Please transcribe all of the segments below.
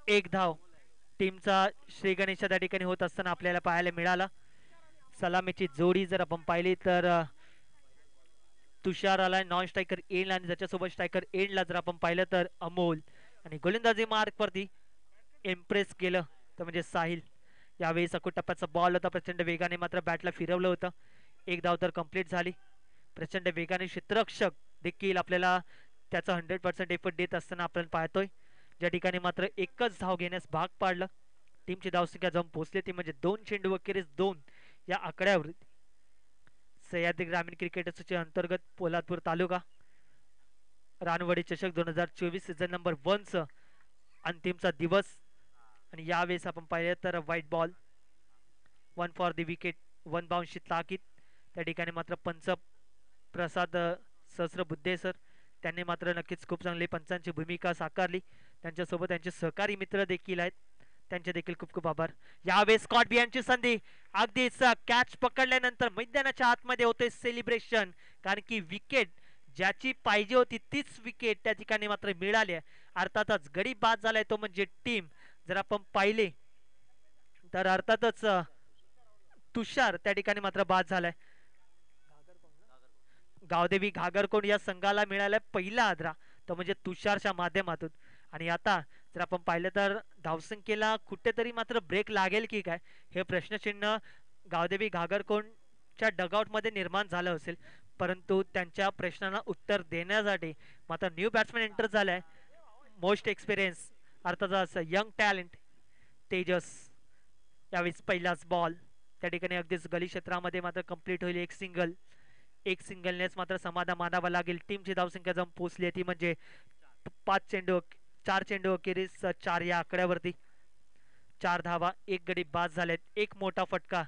एक धाव टीमचा श्री गणेशच्या त्या ठिकाणी होत असताना आपल्याला पाहायला मिळाला. सलामीची जोडी जर आपण पाहिली तर तुषार आलाय नॉन स्ट्रायकर एंड आणि त्याच्यासोबत स्ट्रायकर एंडला जर आपण पाहिलं तर अमोल आणि गोलंदाजी मार्क वरती इम्प्रेस केलं तर म्हणजे साहिल. यावेळी सकूट टप्प्याचा बॉल होता, प्रचंड वेगाने मात्र बॅटला फिरवलं होतं. एक धाव तर कंप्लीट झाली. प्रचंड वेगाने क्षेत्ररक्षक देखील आपल्याला त्याचा 100% एफर्ट देत असताना आपण पाहतोय. ज्या ठिकाणी मात्र एकच धाव घेण्यास भाग पाडलं. टीमची धावसंख्या जाऊन पोहोचली ती म्हणजे 2 चेंडू अखेरीस 2 या आकड्यावर. सह्याद्री ग्रामीण क्रिकेट असोसिएशन अंतर्गत पोलादपूर तालुका रानवडी चषक 2024 सीझन नंबर 1 अंतिमचा दिवस. आणि यावेळेस आपण पाहिलं तर white ball 1 for the wicket 1 बाउन्सची ताकीद. त्या ठिकाणी मात्र पंच प्रसाद सहस्रबुद्धे सर त्यांनी मात्र नक्कीच खूप चांगली पंचांची भूमिका साकारली. त्यांच्यासोबत त्यांचे सहकारी मित्र देखील आहेत, त्यांचे देखील खूप खूप आभार. यावेळेस स्कॉट बियांची संधी अगदीच कॅच पकडल्यानंतर मैदानाच्या आतमध्ये होते सेलिब्रेशन, कारण की विकेट ज्याची पाहिजे होती तीच विकेट त्या ठिकाणी मात्र मिळाली. अर्थातच गडी बाद झालाय तो म्हणजे टीम. जर आपण पाहिले तर अर्थातच तुषार त्या ठिकाणी मात्र बाद झालाय. गावदेवी घागरकोंड या संघाला मिळाला पहिला आदरा तो म्हणजे तुषारच्या माध्यमातून. आणि आता जर आपण पाहिलं तर धावसंख्येला कुठेतरी मात्र ब्रेक लागेल की काय हे प्रश्नचिन्ह गावदेवी घागरकोंडच्या डगआउटमध्ये निर्माण झालं असेल. परंतु त्यांच्या प्रश्नांना उत्तर देण्यासाठी मात्र न्यू बॅट्समॅन एंटर झालाय. मोस्ट एक्सपिरियन्स अर्थातच यंग टॅलेंट तेजस. यावेळेस पहिलाच बॉल त्या ठिकाणी अगदीच गली क्षेत्रामध्ये मात्र कंप्लीट होईल. एक सिंगलनेच मात्र समाधान मानावं लागेल. टीमची धावसंख्या जाऊन पोहोचली ती म्हणजे 4 चेंडू अखेरीस 4 या आकड्यावरती 4 धावा, एक गडी बाद झालेत. एक मोठा फटका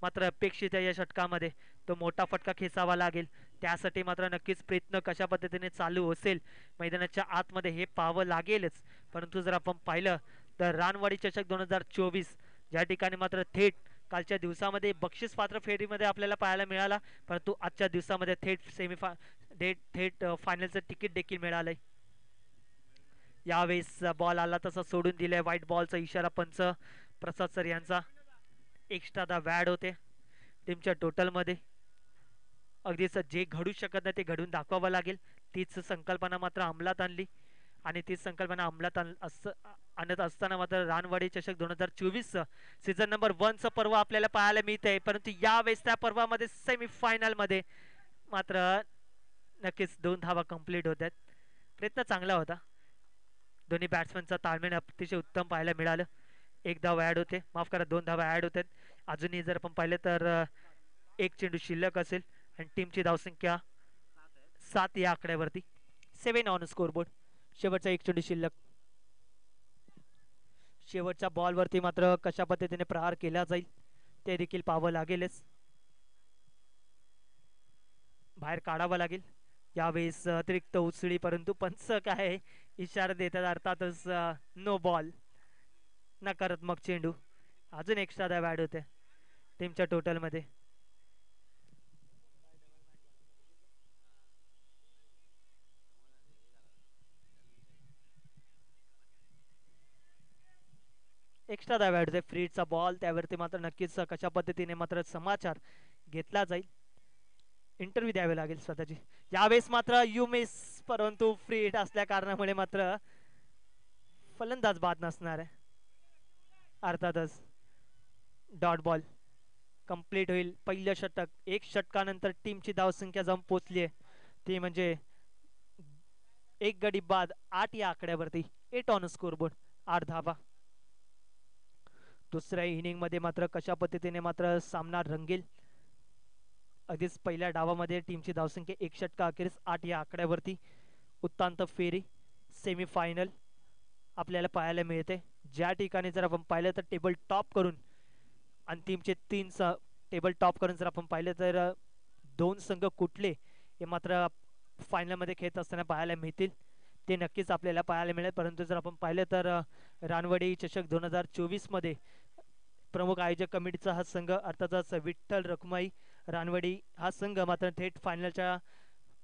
मात्र अपेक्षित आहे या षटकामध्ये, तो मोठा फटका खेचावा लागेल. त्यासाठी मात्र नक्कीच प्रयत्न कशा पद्धतीने चालू असेल मैदानाच्या आतमध्ये हे पाहावं लागेलच. परंतु जर आपण पाहिलं तर रानवाडी चषक 2024 ज्या ठिकाणी मात्र थेट कालच्या दिवसामध्ये बक्षीस पात्र फेरीमध्ये आपल्याला पाहायला मिळाला, परंतु आजच्या दिवसामध्ये थेट फायनलचं तिकीट देखील मिळालंय. यावेळेस बॉल आला तसा सोडून दिलाय. व्हाईट बॉलचा इशारा पंच प्रसाद सर यांचा. एक्स्ट्रा दा वॅड होते टीमच्या टोटलमध्ये. अगदीच जे घडू शकत नाही ते घडून दाखवावं लागेल, तीच संकल्पना मात्र अंमलात आणली. आणि तीच संकल्पना अंमलात आणत असताना मात्र रानवाडी चषक 2024 सीझन नंबर 1 पर्व आपल्याला पाहायला मिळतंय. परंतु यावेळेस त्या पर्वामध्ये सेमीफायनल मध्ये मात्र नक्कीच 2 धावा कंप्लीट होत आहेत. प्रयत्न चांगला होता, दोन्ही बॅट्समनचा ताळमेळ अतिशय उत्तम पाहायला मिळालं. 1 धाव ऍड होते, माफ करा 2 धावा ऍड होतात. अजूनही जर आपण पाहिलं तर 1 चेंडू शिल्लक असेल आणि टीमची धावसंख्या 7 या आकड्यावरती. 7 ऑन स्कोरबोर्ड. शेवटचा 1 चेंडू शिल्लक. शेवटच्या बॉलवरती मात्र कशा पद्धतीने प्रहार केला जाईल ते देखील पाहावं लागेलच, बाहेर काढावं लागेल. यावेळेस अतिरिक्त उसळी, परंतु पंच काय इशारा देतात, अर्थातच नो बॉल, नकारात्मक चेंडू. अजून एक्स्ट्रा धाव ऍड होते टीमच्या टोटलमध्ये. एक्स्ट्रा धाव ऍड होते. फ्रीडचा बॉल त्यावरती मात्र नक्कीच कशा पद्धतीने मात्र समाचार घेतला जाईल, इंटरव्ह्यू द्यावे लागेल स्वतःची. यावेळेस मात्र यू मिस, परंतु फ्री हिट असल्या कारणामुळे मात्र फलंदाज बाद नसणार आहे. अर्थातच डॉट बॉल कंप्लीट होईल. पहिलं षटक, 1 षटकानंतर टीमची धावसंख्या जाऊन पोचली आहे ती म्हणजे 1 गडी बाद 8 या आकड्यावरती. 8 ऑन स्कोरबोर्ड, 8 धावा. दुसऱ्या इनिंग मध्ये मात्र कशा पद्धतीने मात्र सामना रंगेल. अगदीच पहिल्या डावामध्ये टीमची धावसंख्या 1 षटका अखेरीस 8 या आकड्यावरती. उत्तांत फेरी सेमीफायनल आपल्याला पाहायला मिळते, ज्या ठिकाणी जर आपण पाहिलं तर टेबल टॉप करून अंतिमचे 3 टेबल टॉप करून जर आपण पाहिलं तर 2 संघ कुठले हे मात्र फायनलमध्ये खेळत असताना पाहायला मिळतील ते नक्कीच आपल्याला पाहायला मिळेल. परंतु जर आपण पाहिलं तर रानवडी चषक 2024 मध्ये प्रमुख आयोजक कमिटीचा हा संघ अर्थातच विठ्ठल रखुमाई रानवडी हा संघ मात्र थेट फायनलच्या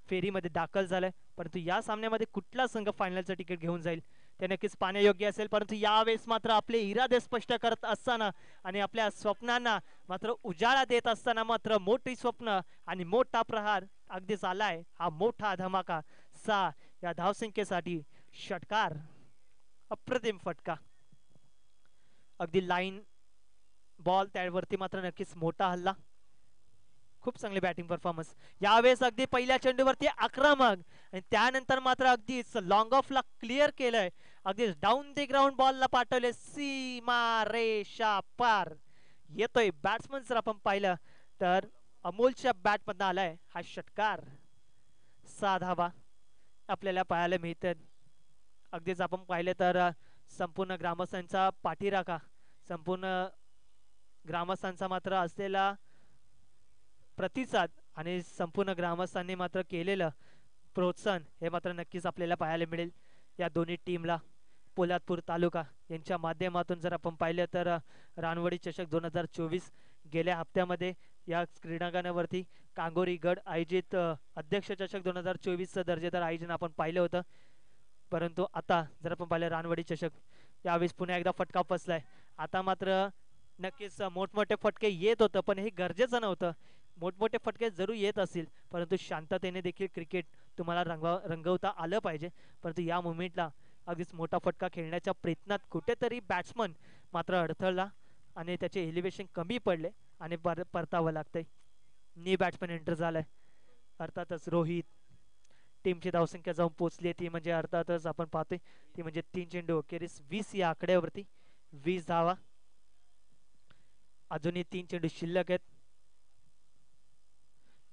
फेरीमध्ये दाखल झालाय. परंतु या सामन्यामध्ये कुठला संघ फायनलचं तिकीट घेऊन जाईल ते नक्कीच पाहण्यायोग्य असेल, परंतु यावेळेस मात्र आपले इरादे स्पष्ट करत असताना आणि आपल्या स्वप्नांना मात्र उजाळा देत असताना मात्र मोठी स्वप्न आणि मोठा प्रहार अगदीच आलाय. हा मोठा धमाका 6 या धावसंख्येसाठी षटकार, अप्रतिम फटका, अगदी लाईन बॉल, त्यावरती मात्र नक्कीच मोठा हल्ला. खूप चांगली बॅटिंग परफॉर्मन्स यावेळेस, अगदी पहिल्या चेंडूवरती आक्रमक आणि त्यानंतर मात्र अगदीच लॉंग ऑफला क्लिअर केलंय, अगदीच डाऊन दी ग्राउंड बॉलला पाठवले, सीमा रेषा पार येतोय बॅट्समन. जर आपण पाहिलं तर अमोलच्या बॅटमधनं आलाय हा षटकार. 6 धावा आपल्याला पाहायला मिळतात. अगदीच आपण पाहिले तर संपूर्ण ग्रामस्थांचा पाठीराखा, संपूर्ण ग्रामस्थांचा मात्र असलेला प्रतिसाद आणि संपूर्ण ग्रामस्थांनी मात्र केलेलं प्रोत्साहन हे मात्र नक्कीच आपल्याला पाहायला मिळेल या दोन्ही टीमला. पोलादपूर तालुका यांच्या माध्यमातून जर आपण पाहिलं तर रानवडी चषक 2024 गेल्या हप्त्यामध्ये या क्रीडांगणावरती कांगोरी गड आयोजित अध्यक्ष चषक 2024चं दर्जेदार आयोजन आपण पाहिलं होतं. परंतु आता जर आपण पाहिलं रानवडी चषक यावेळेस पुन्हा एकदा फटका बसलाय. आता मात्र नक्कीच मोठमोठे फटके येत होतं, पण हे गरजेचं नव्हतं. मोठमोठे फटके जरूर येत असतील, परंतु शांततेने देखील क्रिकेट तुम्हाला रंगवता आलं पाहिजे. परंतु या मुवमेंटला अगदीच मोठा फटका खेळण्याच्या प्रयत्नात कुठेतरी बॅट्समन मात्र अडथळला आणि त्याचे एलिव्हेशन कमी पडले आणि परतावं लागतंय. नी बॅट्समन एंटर झालाय, अर्थातच रोहित. टीमची धावसंख्या जाऊन पोहोचली ती म्हणजे अर्थातच आपण पाहतोय ती म्हणजे 3 चेंडू अखेरीस 20 या आकड्यावरती 20 धावा. अजूनही 3 चेंडू शिल्लक आहेत.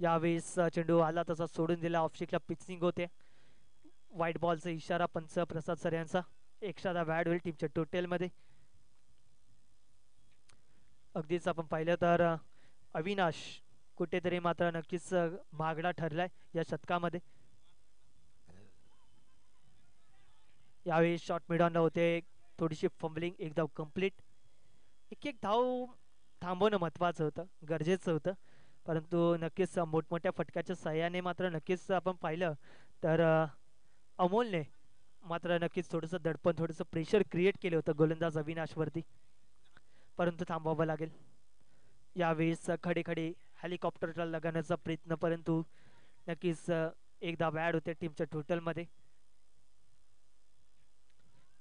यावेळेस चेंडू आला तसा सोडून दिला, ऑफस्टिकला पिचिंग होते. व्हाईट बॉलचा इशारा पंच प्रसाद सर यांचा. एक्स्ट्रा दा बॅड होईल टीमच्या टोटलमध्ये. अगदीच आपण पाहिलं तर अविनाश कुठेतरी मात्र नक्कीच महागडा ठरलाय या शतकामध्ये. यावेळी शॉट मिडॉनला होते, थोडीशी फंबलिंग, एक धाव कंप्लीट. एक धाव थांबवणं महत्वाचं होतं, गरजेचं होतं. परंतु नक्कीच मोठमोठ्या फटक्याच्या सहाय्याने मात्र नक्कीच आपण पाहिलं तर अमोलने मात्र नक्कीच थोडंसं दडपण, थोडंसं प्रेशर क्रिएट केलं होतं गोलंदाज अविनाशवरती, परंतु थांबावं लागेल. यावेळेस खडे खडे हेलिकॉप्टरला लगावण्याचा प्रयत्न, परंतु नक्कीच एकदा बॅड होते टीमच्या टोटलमध्ये.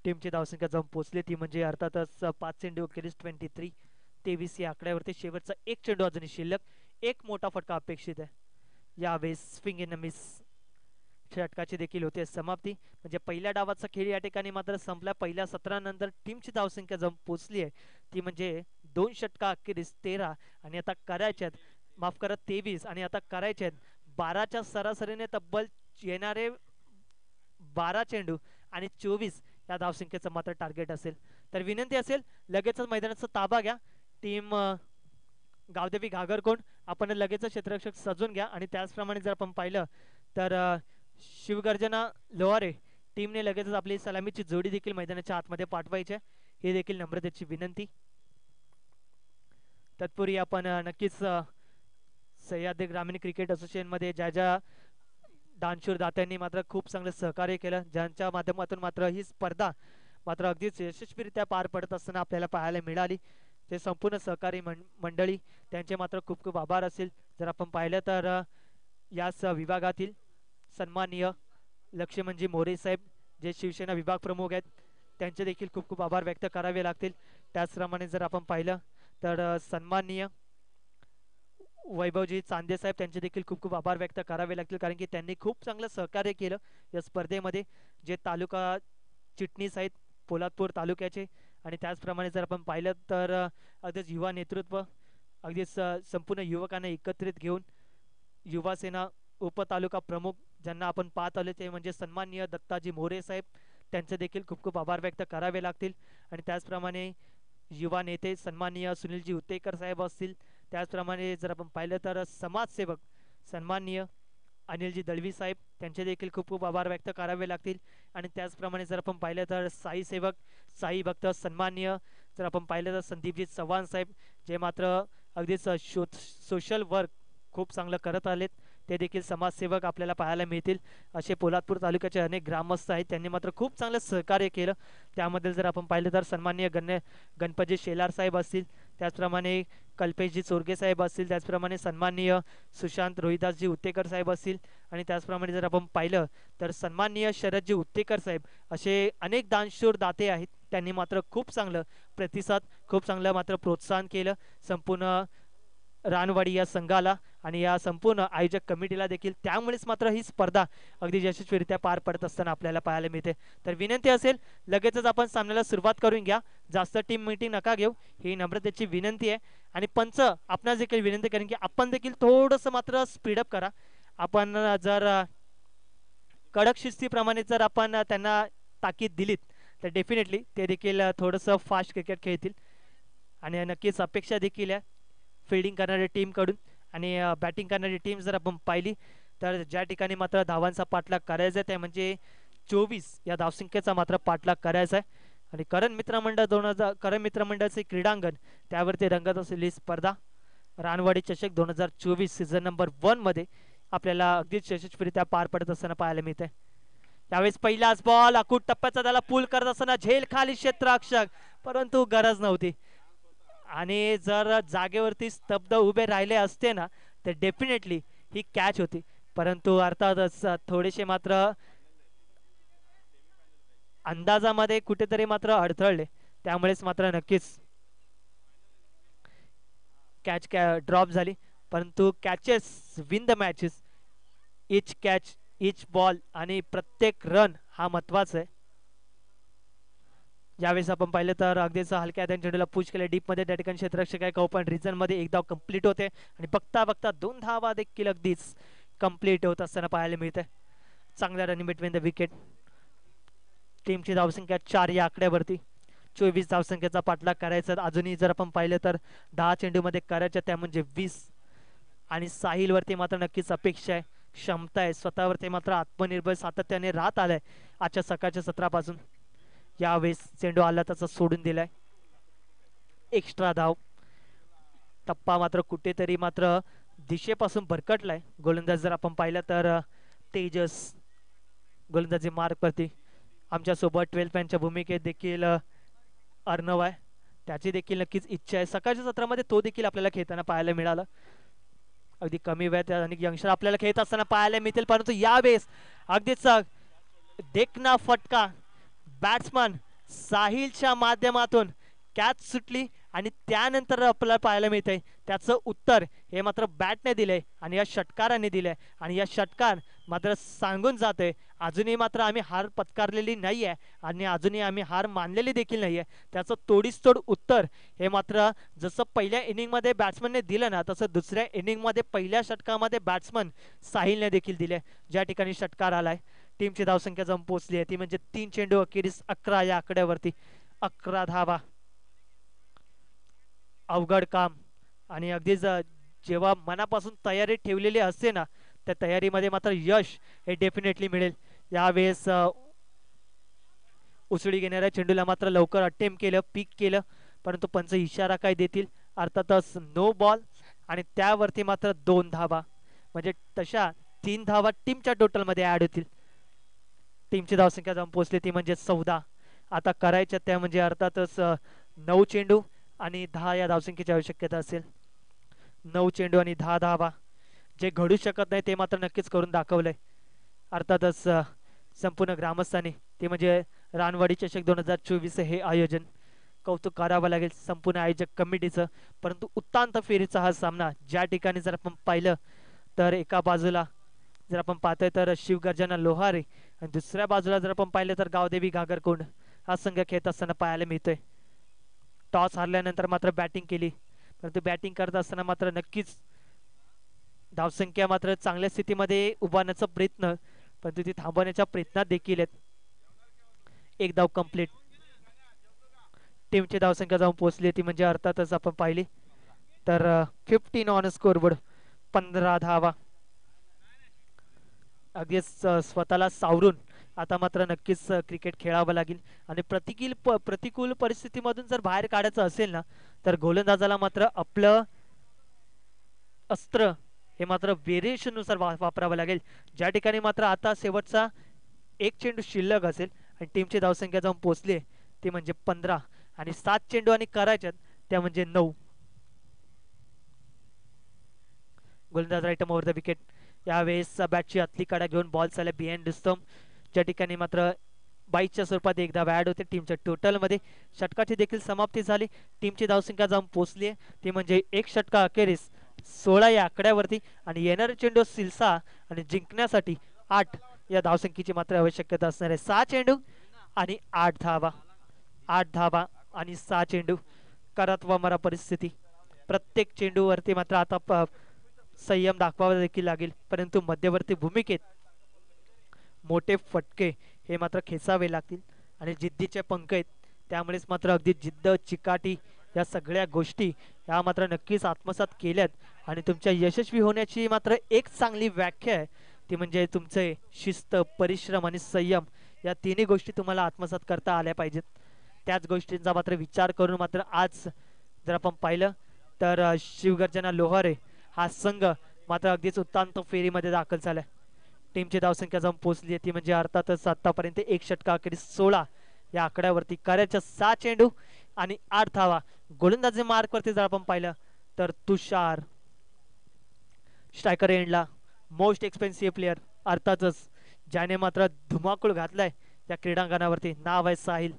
टीमची धावसंख्या जाऊन पोहोचली ती म्हणजे अर्थातच 5 चेंडू अखेरीस 23 या आकड्यावरती शेवटचा एक चेंडू अजूनही शिल्लक. एक मोठा फटका अपेक्षित आहे. यावेळेस स्विंग इन मिस षटकाची देखील होते समाप्ती. म्हणजे पहिल्या डावाचा खेळ या ठिकाणी मात्र संपला. पहिल्या 17 नंतर टीमची धावसंख्या जाऊन पोहोचली आहे ती म्हणजे 2 षटका अखेरीस 13 आणि आता करायच्यात, माफ करा 23 आणि आता करायच्यात 12च्या सरासरीने तब्बल येणारे 12 चेंडू आणि 24 या धावसंख्येचं मात्र टार्गेट असेल. तर विनंती असेल लगेचच मैदानाचा ताबा घ्या. टीम गावदेवी घागरकोंड आपण लगेच क्षेत्ररक्षक सजून घ्या आणि त्याचप्रमाणे जर आपण पाहिलं तर शिवगर्जना लोहारे टीमने लगेचच आपली सलामीची जोडी देखील मैदानाच्या आतमध्ये पाठवायची आहे, ही देखील नम्रतेची विनंती. तत्पूर्वी आपण नक्कीच सह्याद्री ग्रामीण क्रिकेट असोसिएशन मध्ये ज्या ज्या दानशूर दात्यांनी मात्र खूप चांगलं सहकार्य केलं, ज्यांच्या माध्यमातून मात्र ही स्पर्धा मात्र अगदीच यशस्वीरित्या पार पडत असताना आपल्याला पाहायला मिळाली, ते संपूर्ण सहकारी मंडळी त्यांचे मात्र खूप खूप आभार असेल. जर आपण पाहिलं तर याच विभागातील सन्माननीय लक्ष्मणजी मोरे साहेब जे शिवसेना विभाग प्रमुख आहेत, त्यांचे देखील खूप खूप आभार व्यक्त करावे लागतील. त्याचप्रमाणे जर आपण पाहिलं तर सन्माननीय वैभवजी चांदे साहेब त्यांचे देखील खूप खूप आभार व्यक्त करावे लागतील, कारण की त्यांनी खूप चांगलं सहकार्य केलं या स्पर्धेमध्ये. जे तालुका चिटणीस आहेत पोलादपूर तालुक्याचे, आणि त्याचप्रमाणे जर आपण पाहिलं तर अगदीच युवा नेतृत्व, अगदीच संपूर्ण युवकांना एकत्रित घेऊन युवा सेना उपतालुका प्रमुख ज्यांना आपण पाहत आले ते म्हणजे सन्माननीय दत्ताजी मोरे साहेब, त्यांचे देखील खूप खूप आभार व्यक्त करावे लागतील. आणि त्याचप्रमाणे युवा नेते सन्माननीय सुनीलजी उत्तेकर साहेब असतील. त्याचप्रमाणे जर आपण पाहिलं तर समाजसेवक सन्माननीय अनिलजी दळवी साहेब, त्यांचे देखील खूप खूप आभार व्यक्त करावे लागतील. आणि त्याचप्रमाणे जर आपण पाहिलं तर साई सेवक, साई भक्त सन्माननीय जर आपण पाहिलं तर संदीपजी चव्हाण साहेब, जे मात्र अगदीच सोशल वर्क खूप चांगलं करत आलेत, ते देखील समाजसेवक आपल्याला पाहायला मिळतील. असे पोलादपूर तालुक्याचे अनेक ग्रामस्थ आहेत, त्यांनी मात्र खूप चांगलं सहकार्य केलं. त्यामध्ये जर आपण पाहिलं तर सन्माननीय गणपती शेलार साहेब असतील, त्याचप्रमाणे कल्पेशजी चोरगे साहेब असतील, त्याचप्रमाणे सन्माननीय सुशांत रोहिदासजी उत्तेकर साहेब असतील, आणि त्याचप्रमाणे जर आपण पाहिलं तर सन्माननीय शरदजी उत्तेकर साहेब, असे अनेक दानशूर दाते आहेत. त्यांनी मात्र खूप चांगलं प्रतिसाद, खूप चांगलं मात्र प्रोत्साहन केलं संपूर्ण रानवाडी या संघाला आणि या संपूर्ण आयोजक कमिटीला देखील. त्यामुळेच मात्र ही स्पर्धा अगदी यशस्वीरित्या पार पडत असताना आपल्याला पाहायला मिळते. तर विनंती असेल लगेचच आपण सामन्याला सुरुवात करून घ्या, जास्त टीम मीटिंग नका घेऊ, ही नम्रतेची विनंती आहे. आणि पंच आपणास देखील विनंती करेन की आपण देखील थोडंसं मात्र स्पीडअप करा. आपण जर कडक शिस्तीप्रमाणे जर आपण त्यांना ताकीद दिलीत तर डेफिनेटली ते देखील थोडंसं फास्ट क्रिकेट खेळतील. आणि नक्कीच अपेक्षा देखील आहे फिल्डिंग करणाऱ्या टीमकडून. आणि बॅटिंग करणारी टीम जर आपण पाहिली तर ज्या ठिकाणी मात्र धावांचा पाठलाग करायचा आहे ते म्हणजे 24 या धावसंख्येचा मात्र पाठलाग करायचा आहे. आणि करण मित्रमंडळचे क्रीडांगण त्यावरती रंगत असलेली स्पर्धा रानवाडी चषक 2024 सीझन नंबर 1 मध्ये आपल्याला अगदीच यशस्वीरित्या पार पडत असताना पाहायला मिळते. त्यावेळेस पहिलाच बॉल अकूट टप्प्याचा त्याला पूल करत असताना झेल खाली क्षेत्ररक्षक, परंतु गरज नव्हती. आणि जर जागेवरती स्तब्ध उभे राहिले असते ना तर डेफिनेटली ही कॅच होती, परंतु अर्थातच थोडेसे मात्र अंदाजामध्ये कुठेतरी मात्र अडथळले, त्यामुळेच मात्र नक्कीच कॅच ड्रॉप झाली. परंतु catches win the matches, each catch each ball आणि प्रत्येक रन हा महत्वाचा आहे. ज्यावेळेस आपण पाहिलं तर अगदीच हलक्या चेंडूला पुश केलं डीपमध्ये, त्या ठिकाणी क्षेत्ररक्षक आहे ओपन रिजन मध्ये एक धाव कंप्लीट होते आणि बघता बघता 2 धावा देखील अगदीच कंप्लीट होत असताना पाहायला मिळते. चांगल्या रनिंग बिटवीन द विकेट. टीमची धावसंख्या 4 या आकड्यावरती, 24 धावसंख्येचा पाठलाग करायचा. अजूनही जर आपण पाहिलं तर 10 चेंडूमध्ये करायच्या त्या म्हणजे 20. आणि साहिल वरती मात्र नक्कीच अपेक्षा आहे, क्षमता आहे, स्वतःवरती मात्र आत्मनिर्भर सातत्याने राहत आलाय आजच्या सकाळच्या सत्रापासून. यावेळेस चेंडू आला त्याचा सोडून दिलाय, एक्स्ट्रा धाव. टप्पा मात्र कुठेतरी मात्र दिशेपासून भरकटलाय. गोलंदाज जर आपण पाहिलं तर तेजस गोलंदाजी मार्क वरती. आमच्या सोबत 12 मॅनच्या भूमिकेत देखील अर्णव आहे, त्याची देखील नक्कीच इच्छा आहे. सकाळच्या सत्रामध्ये तो देखील आपल्याला खेळताना पाहायला मिळाला. अगदी कमी वेळात अनेक यंगस्टर आपल्याला खेळत असताना पाहायला मिळतील, परंतु यावेळेस अगदीच देखना फटका बॅट्समन साहिलच्या माध्यमातून कॅच सुटली आणि त्यानंतर आपल्याला पाहायला मिळतंय त्याचं उत्तर हे मात्र बॅटने दिलंय आणि या षटकाराने दिलंय. आणि या षटकार मात्र सांगून जाते अजूनही मात्र आम्ही हार पत्कारलेली नाही आहे आणि अजूनही आम्ही हार मानलेली देखील नाही आहे. त्याचं तोडीसतोड उत्तर हे मात्र जसं पहिल्या इनिंगमध्ये बॅट्समनने दिलं ना तसं दुसऱ्या इनिंगमध्ये पहिल्या षटकामध्ये बॅट्समन साहिलने देखील दिले. ज्या ठिकाणी षटकार आलाय टीमची धावसंख्या जाऊन पोहोचली आहे ती म्हणजे 3 चेंडू अखेरीस 11 या आकड्यावरती, 11 धावा. अवघड काम आणि अगदीच जेव्हा मनापासून तयारी ठेवलेली असते ना त्या तयारीमध्ये मात्र यश हे डेफिनेटली मिळेल. यावेळेस उसळी घेणाऱ्या चेंडूला मात्र लवकर अटेम्प्ट केलं, पीक केलं, परंतु पंच इशारा काय देतील, अर्थातच नो बॉल. आणि त्यावरती मात्र 2 धावा, म्हणजे तशा 3 धावा टीमच्या टोटलमध्ये ऍड होतील. टीमची धावसंख्या जाऊन पोहोचली ती म्हणजे 14. आता करायच्या त्या म्हणजे अर्थातच 9 चेंडू आणि 10 या धावसंख्येची आवश्यकता असेल. 9 चेंडू आणि 10 धावा, जे घडू शकत नाही ते मात्र नक्कीच करून दाखवलंय अर्थातच संपूर्ण ग्रामस्थांनी. ते म्हणजे रानवाडी चषक 2024 हे आयोजन कौतुक करावं लागेल संपूर्ण आयोजक कमिटीचं. परंतु उत्तांत फेरीचा हा सामना ज्या ठिकाणी जर आपण पाहिलं तर एका बाजूला जर आपण पाहतोय तर शिवगर्जना लोहारे आणि दुसऱ्या बाजूला जर आपण पाहिलं तर गावदेवी घागरकोंड हा संघ खेळत असताना पाहायला मिळतोय. टॉस हारल्यानंतर मात्र बॅटिंग केली, परंतु बॅटिंग करत असताना मात्र नक्कीच धावसंख्या मात्र चांगल्या स्थितीमध्ये उभारण्याचा प्रयत्न, परंतु ती थांबवण्याच्या प्रयत्नात देखील आहेत. 1 धाव कंप्लीट. टीमची धावसंख्या जाऊन पोहोचली ती म्हणजे अर्थातच आपण पाहिली तर 15 ऑन स्कोरबोर्ड, 15 धावा. अगदी स्वतःला सावरून आता मात्र नक्कीच क्रिकेट खेळावं लागेल. आणि प्रतिकूल परिस्थितीमधून जर बाहेर काढायचं असेल ना तर गोलंदाजाला मात्र आपलं अस्त्र हे मात्र व्हेरिएशन नुसार वापरावं लागेल. ज्या ठिकाणी मात्र आता शेवटचा एक चेंडू शिल्लक असेल आणि टीमची धावसंख्या जाऊन पोहोचली ते म्हणजे 15 आणि 7 चेंडू आणि करायच्यात त्या म्हणजे 9. गोलंदाज राईट ओव्हर द विकेट. यावेळेस बॅटची आतली कडा घेऊन बॉल चालला बिहाइंड स्टंप, ज्या ठिकाणी मात्र 22च्या स्वरूपात एकदा ॲड होते. टीमच्या टोटलमध्ये षटकाची देखील समाप्ती झाली. टीमची धावसंख्या जाऊन पोहोचली आहे ती म्हणजे एक षटका अखेरीस 16 या आकड्यावरती आणि येणारे चेंडू सिलसा आणि जिंकण्यासाठी 8 या धावसंख्येची मात्र आवश्यकता असणार आहे. 6 चेंडू आणि 8 धावा, 8 धावा आणि 6 चेंडू. करत व मरा परिस्थिती. प्रत्येक चेंडूवरती मात्र आता संयम दाखवावा देखील लागेल, परंतु मध्यवर्ती भूमिकेत मोठे फटके हे मात्र खेचावे लागतील आणि जिद्दीचे पंख आहेत, त्यामुळेच मात्र अगदी जिद्द चिकाटी या सगळ्या गोष्टी या मात्र नक्कीच आत्मसात केल्यात आणि तुमच्या यशस्वी होण्याची मात्र एक चांगली व्याख्या आहे ती म्हणजे तुमचे शिस्त, परिश्रम आणि संयम या तिन्ही गोष्टी तुम्हाला आत्मसात करता आल्या पाहिजेत. त्याच गोष्टींचा मात्र विचार करून मात्र आज जर आपण पाहिलं तर शिवगर्जना लोहारे हा संघ मात्र अगदीच उत्तांत फेरीमध्ये दाखल झालाय. टीमची धावसंख्या जाऊन पोहोचली ती म्हणजे अर्थातच आतापर्यंत एक षटका अखेरीस 16 या आकड्यावरती. करायच्या 6 चेंडू आणि 8 धावा. गोलंदाजी मार्कवरती जर आपण पाहिलं तर तुषार स्ट्रायकर एंडला मोस्ट एक्सपेन्सिव्ह प्लेयर, अर्थातच ज्याने मात्र धुमाकूळ घातलाय या क्रीडांगणावरती, नाव आहे साहिल.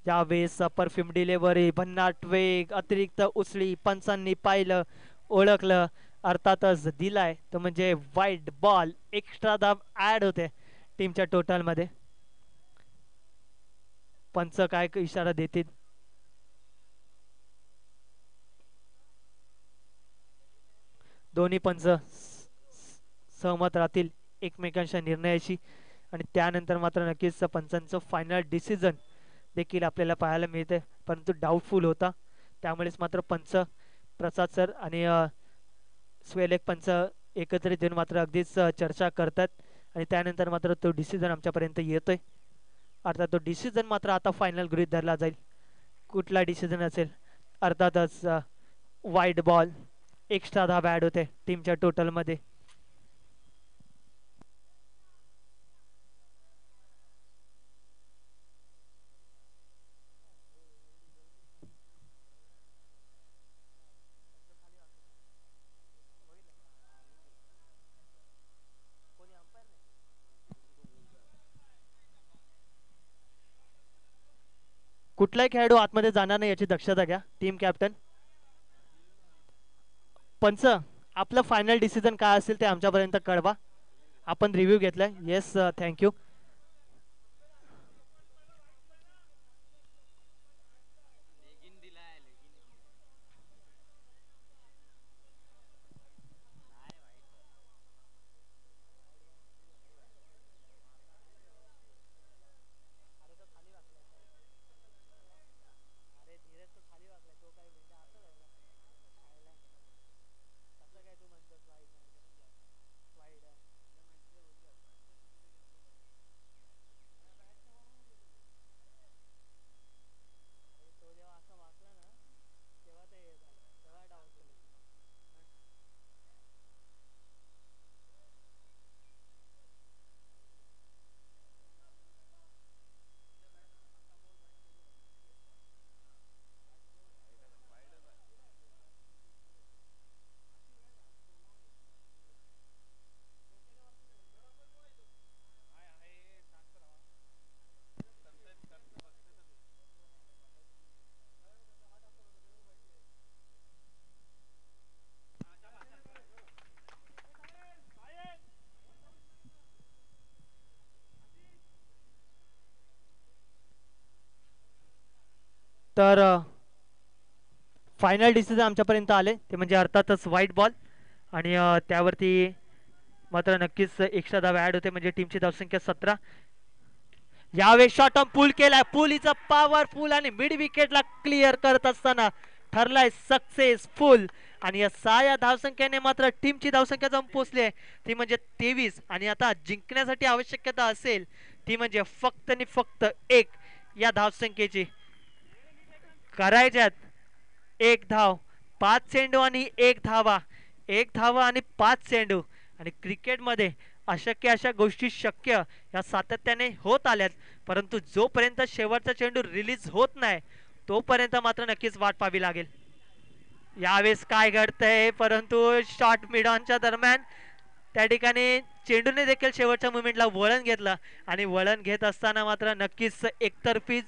यावेळेस परफ्यूम डिलेव्हरी, भन्नाट वेग, अतिरिक्त उसळी, पंचांनी पाहिलं, ओळखलं, अर्थातच दिलाय तो म्हणजे वाईड बॉल. एक्स्ट्रा धाव ऍड होते टीमच्या टोटल मध्ये. पंच काय इशारा देतील? दोन्ही पंच सहमत राहतील एकमेकांच्या निर्णयाशी आणि त्यानंतर मात्र नक्कीच पंचांचं फायनल डिसिजन देखील आपल्याला पाहायला मिळते, परंतु डाऊटफुल होता. त्यामुळेच मात्र पंच प्रसाद सर आणि स्वेलेक पंच एकत्रित येऊन मात्र अगदीच चर्चा करतात आणि त्यानंतर मात्र तो डिसिजन आमच्यापर्यंत येतोय. अर्थात तो डिसिजन मात्र आता फायनल गृहीत धरला जाईल. कुठला डिसिजन असेल? अर्थातच वाईड बॉल, एक्स्ट्रा धाव ॲड होते टीमच्या टोटलमध्ये. कुठलाही खेळाडू आतमध्ये जाणार नाही याची दक्षता घ्या. टीम कॅप्टन पंच, आपलं फायनल डिसिजन काय असेल ते आमच्यापर्यंत कळवा. आपण रिव्ह्यू घेतलाय. Yes, thank you. तर फायनल डिसिजन आमच्यापर्यंत आले ते म्हणजे अर्थातच व्हाईट बॉल आणि त्यावरती मात्र नक्कीच एक्स्ट्रा धाव ॲड होते म्हणजे टीमची धावसंख्या 17. यावेळी शॉट ऑन पूल केलाय. पूल इज पॉवरफुल आणि मिड विकेटला क्लिअर करत असताना ठरलाय सक्सेसफुल आणि या 6 या धावसंख्येने मात्र टीमची धावसंख्या जाऊन पोहोचली आहे ती म्हणजे 23 आणि आता जिंकण्यासाठी आवश्यकता असेल ती म्हणजे फक्त आणि फक्त 1 या धावसंख्येची. करायच्यात 1 धाव, 5 चेंडू आणि 1 धावा. एक धावा आणि 5 चेंडू. आणि क्रिकेटमध्ये अशक्य अशा गोष्टी शक्य या सातत्याने होत आल्यात, परंतु जोपर्यंत शेवटचा चेंडू रिलीज होत नाही तोपर्यंत मात्र नक्कीच वाट पाहावी लागेल. यावेळेस काय घडतंय, परंतु शॉर्ट मिडॉनच्या दरम्यान त्या ठिकाणी चेंडूने देखील शेवटच्या मुवमेंटला वळण घेतलं आणि वळण घेत असताना मात्र नक्कीच एकतर्फी